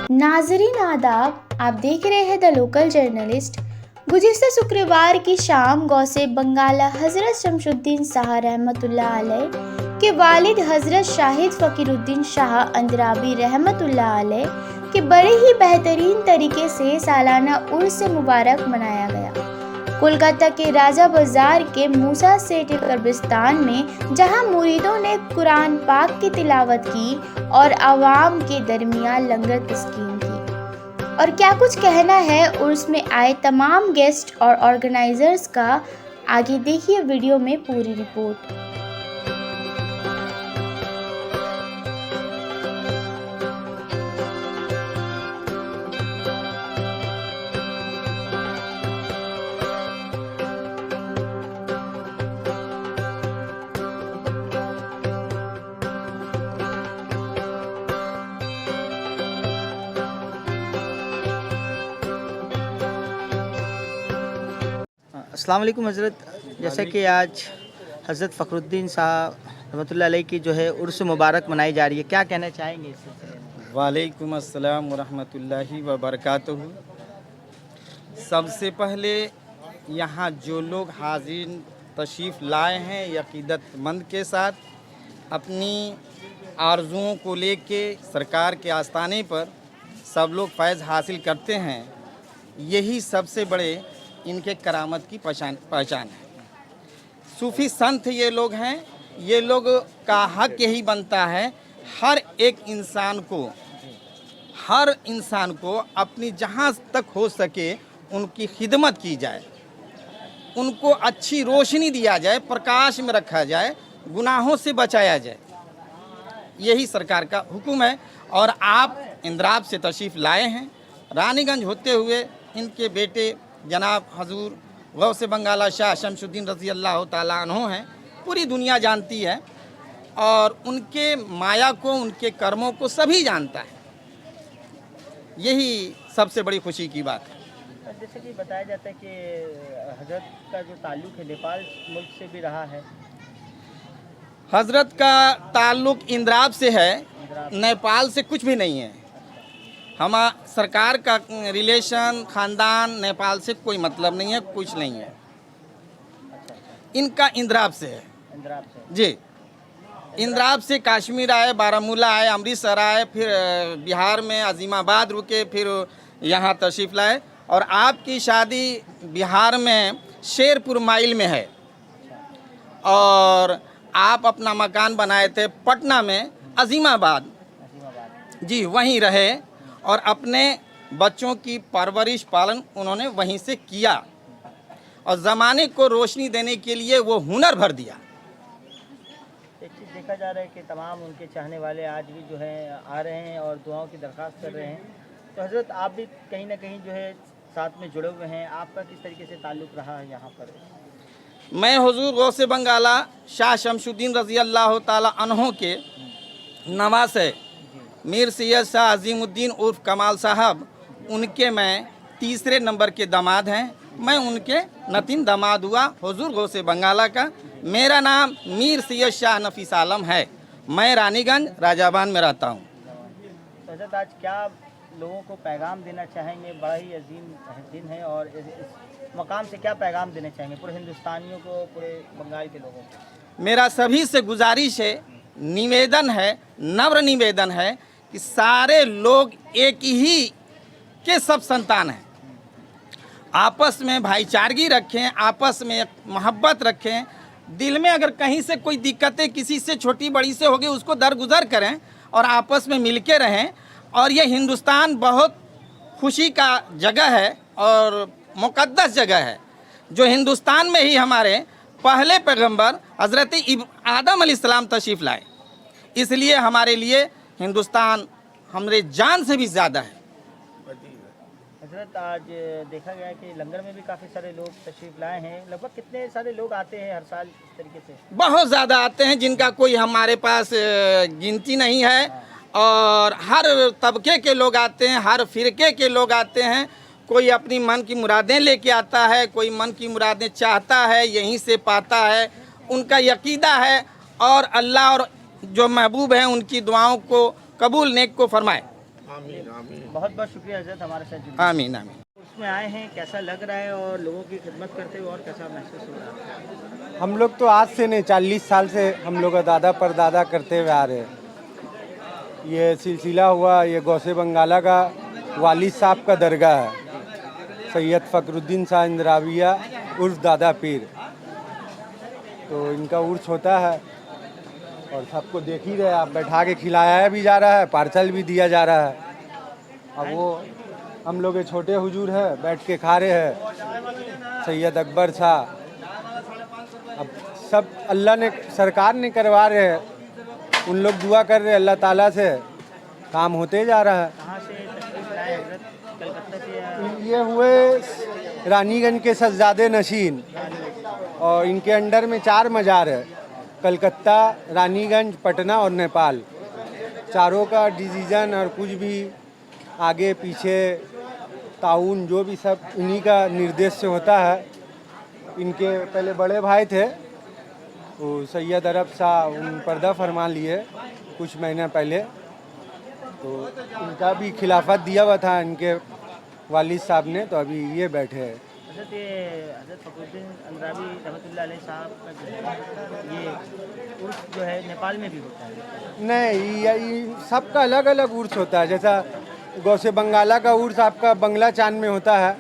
नाजरीन आदाब, आप देख रहे हैं द लोकल जर्नलिस्ट। गुज़िश्ता शुक्रवार की शाम गौसे बंगाला हज़रत शमशुद्दीन शाह रहमतुल्लाह अलैह के वालिद हज़रत शाहिद फ़कीरुद्दीन शाह अंद्राबी रहमतुल्लाह अलैह के बड़े ही बेहतरीन तरीके से सालाना उर्स मुबारक मनाया गया। कोलकाता के राजा बाजार के मूसा सेठ कब्रिस्तान में जहां मुरीदों ने कुरान पाक की तिलावत की और आवाम के दरमियान लंगर तस्कीन की। और क्या कुछ कहना है उर्स में आए तमाम गेस्ट और ऑर्गेनाइजर्स का, आगे देखिए वीडियो में पूरी रिपोर्ट। अस्सलाम वालेकुम हज़रत। जैसा कि आज हज़रत फ़खरुद्दीन शाह रहमतुल्लाह अलैह की जो है उर्स मुबारक मनाई जा रही है, क्या कहना चाहेंगे इस सिलसिले में? वालेकुम अस्सलाम व रहमतुल्लाहि व बरकातुहू। सबसे पहले यहाँ जो लोग हाज़िर तशरीफ़ लाए हैं यकीदतमंद के साथ अपनी आरज़ुओं को लेके सरकार के आस्थाने पर सब लोग फैज़ हासिल करते हैं, यही सबसे बड़े इनके करामत की पहचान है। सूफ़ी संत ये लोग हैं, ये लोग का हक यही बनता है हर इंसान को अपनी जहाँ तक हो सके उनकी खिदमत की जाए, उनको अच्छी रोशनी दिया जाए, प्रकाश में रखा जाए, गुनाहों से बचाया जाए, यही सरकार का हुक्म है। और आप इंद्राब से तशरीफ़ लाए हैं, रानीगंज होते हुए इनके बेटे जनाब हजूर गौसे बंगाला शाह शमशुद्दीन रज़ी अल्लाह ताला अन्हु हैं, पूरी दुनिया जानती है और उनके माया को, उनके कर्मों को सभी जानता है, यही सबसे बड़ी खुशी की बात है। जैसे कि बताया जाता है कि हज़रत का जो ताल्लुक़ है नेपाल मुल्क से भी रहा है। हज़रत का ताल्लुक़ इंद्राब से है, नेपाल से कुछ भी नहीं है। हम सरकार का रिलेशन ख़ानदान नेपाल से कोई मतलब नहीं है, कुछ नहीं है। इनका इंद्राब से है। इंद्राब से जी, इंद्राब से कश्मीर आए, बारामूला आए, अमृतसर आए, फिर बिहार में अजीमाबाद रुके, फिर यहाँ तशरीफ़ लाए। और आपकी शादी बिहार में शेरपुर माइल में है और आप अपना मकान बनाए थे पटना में अजीमाबाद, जी वहीं रहे और अपने बच्चों की परवरिश पालन उन्होंने वहीं से किया और ज़माने को रोशनी देने के लिए वो हुनर भर दिया। एक चीज़ देखा जा रहा है कि तमाम उनके चाहने वाले आज भी जो है आ रहे हैं और दुआओं की दरख्वास्त कर रहे हैं। तो हज़रत आप भी कहीं ना कहीं जो है साथ में जुड़े हुए हैं, आपका किस तरीके से ताल्लुक़ रहा है यहाँ पर? मैं हुजूर गौसे बंगाला शाह शमशुद्दीन रज़ी अल्लाह ताला अन्हु के नवासे मीर सैयद शाह अजीमुद्दीन उर्फ कमाल साहब, उनके मैं तीसरे नंबर के दामाद हैं। मैं उनके नतीन दामाद हुआ हुजूर गौसे बंगाला का। मेरा नाम मीर सैयद शाह नफीस आलम है। मैं रानीगंज राजाबान में रहता हूँ। तो हज़रत आज क्या लोगों को पैगाम देना चाहेंगे? बड़ा ही अजीम दिन है और इस मकाम से क्या पैगाम देना चाहेंगे पूरे हिंदुस्तानियों को, पूरे बंगाल के लोगों को? मेरा सभी से गुजारिश है, निवेदन है, नम्र निवेदन है कि सारे लोग एक ही के सब संतान हैं। आपस में भाईचारगी रखें, आपस में एक मोहब्बत रखें। दिल में अगर कहीं से कोई दिक्कतें किसी से छोटी बड़ी से होगी उसको दरगुजर करें और आपस में मिल के रहें। और ये हिंदुस्तान बहुत खुशी का जगह है और मुक़द्दस जगह है, जो हिंदुस्तान में ही हमारे पहले पैगंबर हज़रत आदम अलैहिस्सलाम तशरीफ़ लाए। इसलिए हमारे लिए हिंदुस्तान हमारे जान से भी ज़्यादा है। हज़रत आज देखा गया कि लंगर में भी काफ़ी सारे लोग तशरीफ़ लाए हैं। लगभग कितने सारे लोग आते हैं हर साल इस तरीके से? बहुत ज़्यादा आते हैं, जिनका कोई हमारे पास गिनती नहीं है। और हर तबके के लोग आते हैं, हर फ़िरके के लोग आते हैं। कोई अपनी मन की मुरादें लेके आता है, कोई मन की मुरादें चाहता है, यहीं से पाता है। उनका यकीदा है और अल्लाह और जो महबूब हैं उनकी दुआओं को कबूल नेक को फरमाए। आमीन आमीन। बहुत बहुत शुक्रिया हजरत हमारे साथ जुड़ने आमीन आमीन। उसमें आए हैं, कैसा लग रहा है और लोगों की खिदमत करते हुए और कैसा महसूस हो रहा है? हम लोग तो आज से नहीं 40 साल से हम लोग का दादा परदादा करते हुए आ रहे हैं। ये सिलसिला हुआ, ये गौसे बंगाला का वालिद साहब का दरगाह है, सैयद फ़खरुद्दीन शाह इंद्राविया उर्फ दादा पीर। तो इनका उर्स होता है और सबको देख ही रहे आप, बैठा के खिलाया भी जा रहा है, पार्सल भी दिया जा रहा है। अब वो हम लोग के छोटे हुजूर है, बैठ के खा रहे हैं, सैयद अकबर शाह। अब सब अल्लाह ने, सरकार ने करवा रहे हैं, उन लोग दुआ कर रहे हैं अल्लाह ताला से, काम होते जा रहा है। कहाँ से तशरीफ लाए हजरत? कलकत्ता से या ये हुए रानीगंज के सज्जादे नशीन और इनके अंडर में 4 मज़ार है, कलकत्ता, रानीगंज, पटना और नेपाल। चारों का डिसीजन और कुछ भी आगे पीछे ताउन जो भी सब इन्हीं का निर्देश से होता है। इनके पहले बड़े भाई थे वो सैयद अरब शाह, उन पर्दा फरमा लिए कुछ महीना पहले, तो इनका भी खिलाफत दिया हुआ था इनके वालिद साहब ने, तो अभी ये बैठे हैं। हजरत हजरत फ़खरुद्दीन अंद्रावी रहमतुल्लाह अलैह साहब का जो है ये उर्स जो है नेपाल में भी होता है? नहीं, ये सबका अलग अलग उर्स होता है। जैसा गौसे बंगाला का उर्स आपका बंगला चांद में होता है,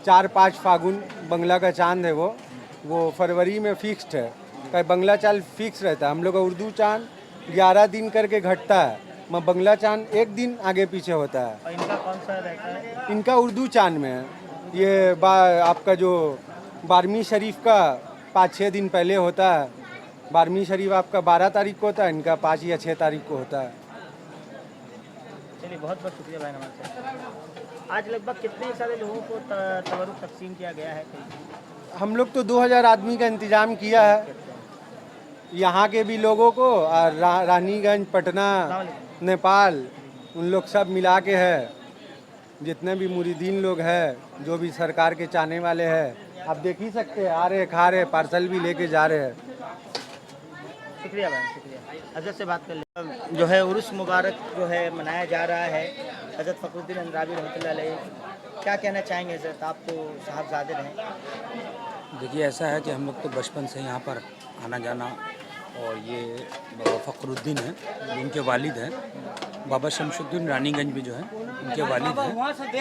4-5 फागुन बंगला का चांद है, वो फरवरी में फिक्स्ड है। कहीं बंगला चांद फिक्स रहता है, हम लोग का उर्दू चांद 11 दिन करके घटता है, मगर बंगला चांद 1 दिन आगे पीछे होता है। और इनका कौन सा रहता है? इनका उर्दू चांद में है। ये आपका जो 12वीं शरीफ का 5-6 दिन पहले होता है, 12वीं शरीफ आपका 12 तारीख को होता है, इनका 5 या 6 तारीख को होता है। चलिए बहुत बहुत शुक्रिया भाई नमस्ते। आज लगभग कितने सारे लोगों को तबरुक तकसीम किया गया है? हम लोग तो 2000 आदमी का इंतज़ाम किया है, यहाँ के भी लोगों को और रानीगंज, पटना, नेपाल, उन लोग सब मिला के है। जितने भी मुरीदीन लोग हैं, जो भी सरकार के चाहने वाले हैं, आप देख ही सकते हैं, आ रहे, खा रहे, पार्सल भी लेके जा रहे हैं। शुक्रिया भाई, शुक्रिया। हजरत से बात कर ले। जो है उर्स मुबारक जो है मनाया जा रहा है, हजरत फ़खरुद्दीन अंद्रावी रहमतुल्लाह अलैह, क्या कहना चाहेंगे हजरत? आप तो साहबजादे रहे। देखिए ऐसा है कि हम लोग तो बचपन से यहाँ पर आना जाना, और ये बाबा फ़खरुद्दीन हैं जो उनके वालिद हैं, बाबा शमशुद्दीन रानीगंज में जो है उनके वालिद हैं।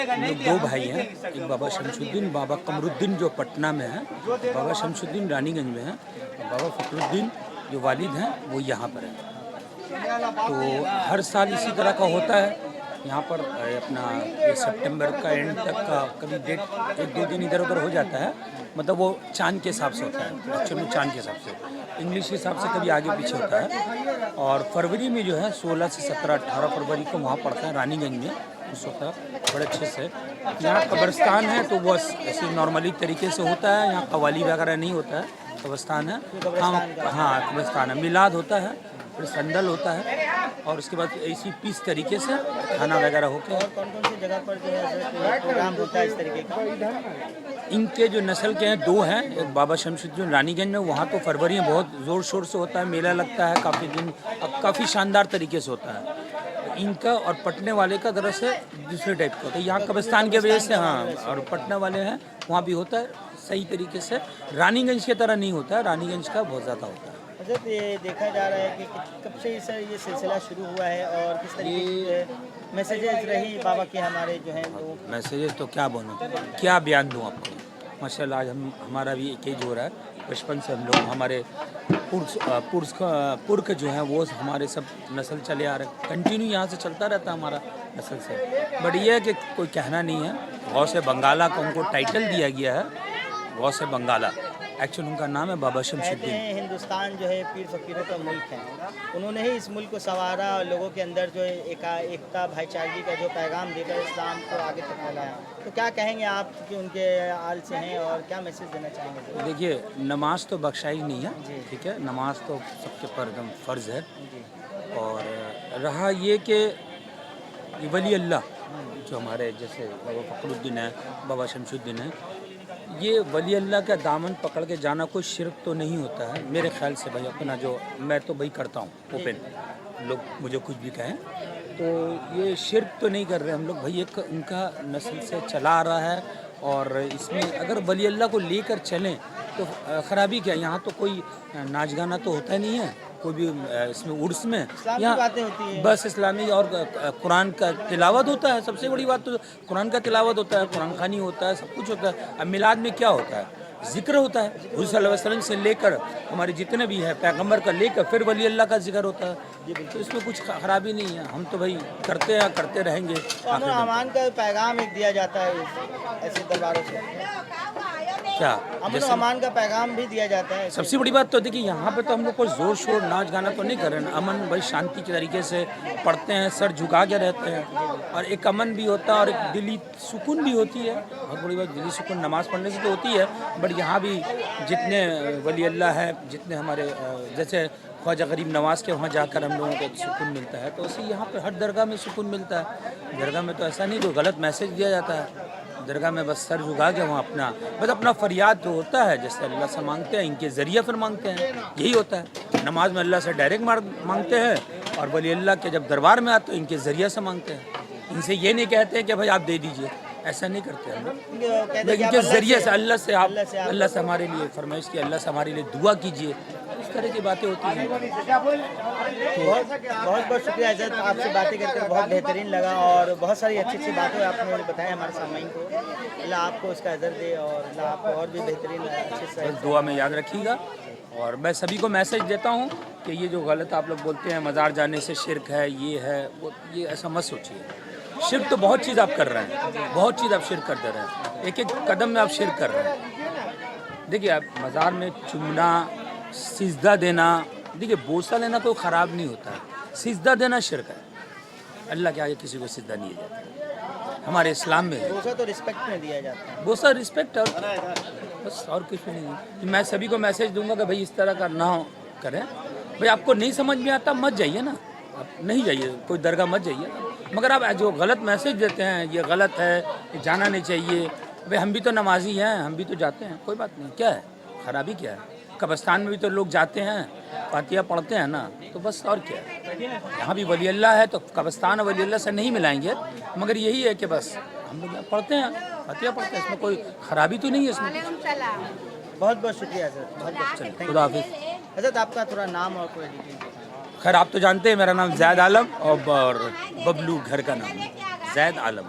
हम लोग 2 भाई हैं, एक बाबा शमशुद्दीन, बाबा कमरुद्दीन जो पटना में है, बाबा शमशुद्दीन रानीगंज में है, और बाबा फ़खरुद्दीन जो वालिद हैं वो यहाँ पर हैं। तो हर साल इसी तरह का होता है यहाँ पर। अपना ये सितंबर का एंड तक का कभी डेट 1-2 दिन इधर उधर हो जाता है, मतलब वो चांद के हिसाब से होता है, एक्चुअली चांद के हिसाब से, इंग्लिश के हिसाब से कभी आगे पीछे होता है। और फरवरी में जो है 16 से 17-18 फरवरी को वहाँ पड़ता है रानीगंज में, उस वक्त बड़े अच्छे से। यहाँ कब्रिस्तान है तो वो ऐसे नॉर्मली तरीके से होता है, यहाँ कवाली वगैरह नहीं होता है, कब्रिस्तान है। हाँ कब्रिस्तान है, मिलाद होता है, फिर संदल होता है, और उसके बाद इसी पीस तरीके से खाना वगैरह होकर। और कौन कौन सी जगह पर जो है प्रोग्राम होता है इस तरीके का? इनके जो नस्ल के हैं 2 हैं, एक बाबा शमशुद्दीन रानीगंज में, वहाँ तो फरवरी में बहुत ज़ोर शोर से होता है, मेला लगता है काफ़ी दिन, अब काफ़ी शानदार तरीके से होता है। इनका और पटने वाले का दरअसल दूसरे टाइप का होता है, यहाँ कब्रिस्तान के वजह से, हाँ, और पटना वाले हैं वहाँ भी होता है सही तरीके से। रानीगंज की तरह नहीं होता है, रानीगंज का बहुत ज़्यादा होता है। हजरत ये देखा जा रहा है कि कब से ये सिलसिला शुरू हुआ है और किस तरीके की मैसेजेस रही बाबा के हमारे जो हैं लोगों को? मैसेजेस तो क्या बोलूँ, क्या बयान दूँ आपको। माशाल्लाह आज हमारा भी एक एज हो रहा है, बचपन से हम लोग, हमारे पुरख जो हैं वो हमारे सब नस्ल चले आ रहे, कंटिन्यू यहाँ से चलता रहता है हमारा नस्ल से। बट ये है कि कोई कहना नहीं है, गौसे बंगाला को उनको टाइटल दिया गया है, गौसे बंगाला, एक्चुअली उनका नाम है बाबा कहते शमशुद्दीन। हैं हिंदुस्तान जो है पीर फकीरों का मुल्क है, उन्होंने ही इस मुल्क को संवारा और लोगों के अंदर जो है एकता भाईचारगी का जो पैगाम देकर इस्लाम को आगे तक फैलाया। तो क्या कहेंगे आप कि उनके आल से हैं और क्या मैसेज देना चाहेंगे? देखिए नमाज तो बख्शाई नहीं है, ठीक है, नमाज तो सबके पर एकदम फ़र्ज़ है। और रहा ये कि वली अल्लाह जो हमारे जैसे बाबा फ़खरुद्दीन है, बाबा शमशुद्दीन है, ये वली अल्लाह का दामन पकड़ के जाना कोई शिरक तो नहीं होता है मेरे ख्याल से भाई। अपना जो मैं तो भाई करता हूँ ओपन, लोग मुझे कुछ भी कहें, तो ये शिरक तो नहीं कर रहे हम लोग भाई, एक उनका नस्ल से चला आ रहा है और इसमें अगर वली अल्लाह को लेकर चलें तो ख़राबी क्या, यहाँ तो कोई नाच गाना तो होता नहीं है, कोई भी इसमें उर्स में इस्लामी बातें होती हैं। बस इस्लामी और कुरान का तिलावत होता है। सबसे बड़ी बात तो कुरान का तिलावत होता है, कुरान खानी होता है, सब कुछ होता है। अब मिलाद में क्या होता है, जिक्र होता है। हुज़ूर सल्लल्लाहु अलैहि वसल्लम से लेकर हमारे जितने भी है पैगंबर का लेकर फिर वली अल्लाह का जिक्र होता है। तो इसमें कुछ खराबी नहीं है, हम तो भाई करते हैं, करते रहेंगे। अमन अमान का पैगाम एक दिया जाता है ऐसे दरबारों से, क्या अमन अमान का पैगाम भी दिया जाता है। सबसे बड़ी बात तो देखिए यहाँ पे तो हम लोग कोई जोर शोर नाच गाना तो नहीं कर रहे हैं। अमन भाई शांति के तरीके से पढ़ते हैं, सर झुका के रहते हैं, और एक अमन भी होता है और एक दिली सुकून भी होती है। बहुत बड़ी बात दिली सुकून नमाज़ पढ़ने से तो होती है, बट यहाँ भी जितने वली अल्लाह है, जितने हमारे जैसे ख्वाजा गरीब नवाज़ के वहाँ जाकर हम लोगों को सुकून मिलता है, तो उसी यहाँ पे हर दरगाह में सुकून मिलता है। दरगाह में तो ऐसा नहीं कोई गलत मैसेज दिया जाता है। दरगाह में बस सर झुका के वहाँ अपना फरियाद जो होता है, जैसे अल्लाह से मांगते हैं, इनके ज़रिए फिर मांगते हैं, यही होता है। नमाज में अल्लाह से डायरेक्ट मांगते हैं, और वली अल्लाह के जब दरबार में आते हैं इनके ज़रिए से मांगते हैं। इनसे ये नहीं कहते हैं कि भाई आप दे दीजिए, ऐसा नहीं करते हम लोग। इनके ज़रिए से अल्लाह से हमारे लिए फरमाइश की, अल्लाह से हमारे लिए दुआ कीजिए, इस तरह की बातें होती हैं। बहुत बहुत शुक्रिया हज़रत, आपसे बातें करके बहुत बेहतरीन लगा और बहुत सारी अच्छी अच्छी बातें आपने बताया हमारे सामईन को। अल्लाह आपको उसका अज़र दे और अल्लाह आपको और भी बेहतरीन अच्छे से बस दुआ में याद रखिएगा। और मैं सभी को मैसेज देता हूँ कि ये जो गलत आप लोग बोलते हैं मज़ार जाने से शिरक है, ये है वो, ये ऐसा मत सोचिए। शिरक तो बहुत चीज़ आप कर रहे हैं, बहुत चीज़ आप शिरक कर दे रहे हैं, एक एक कदम में आप शिरक कर रहे हैं। देखिए आप मज़ार में चुमना, सिजदा देना, देखिए बोसा लेना कोई ख़राब नहीं होता है, सिजदा देना शिरक है। अल्लाह के आगे किसी को सिजदा नहीं दिया जाता, हमारे इस्लाम में है। बोसा तो रिस्पेक्ट में दिया जाता है। बोसा रिस्पेक्ट और बस, और कुछ भी नहीं। मैं सभी को मैसेज दूंगा कि भाई इस तरह का ना करें। भाई आपको नहीं समझ में आता मत जाइए ना, आप नहीं जाइए, कोई दरगाह मत जाइए, मगर आप जो गलत मैसेज देते हैं ये गलत है, जाना नहीं चाहिए। भाई हम भी तो नमाजी हैं, हम भी तो जाते हैं, कोई बात नहीं, क्या है खराबी क्या है। कब्रिस्तान में भी तो लोग जाते हैं, फातिहा पढ़ते हैं ना, तो बस और क्या है। यहाँ भी वली अल्लाह है तो कब्रिस्तान और वली अल्लाह से नहीं मिलाएंगे, मगर यही है कि बस हम लोग पढ़ते हैं, फातिहा पढ़ते हैं, इसमें कोई खराबी तो नहीं है इसमें। बहुत बहुत शुक्रिया सर, बहुत बहुत शुक्रिया। खुदा हाफिज़। हज़रत आपका थोड़ा नाम और पूरा डिटेल। खैर आप तो जानते हैं मेरा नाम ज़ैद आलम और बबलू घर का नाम है ज़ैद आलम।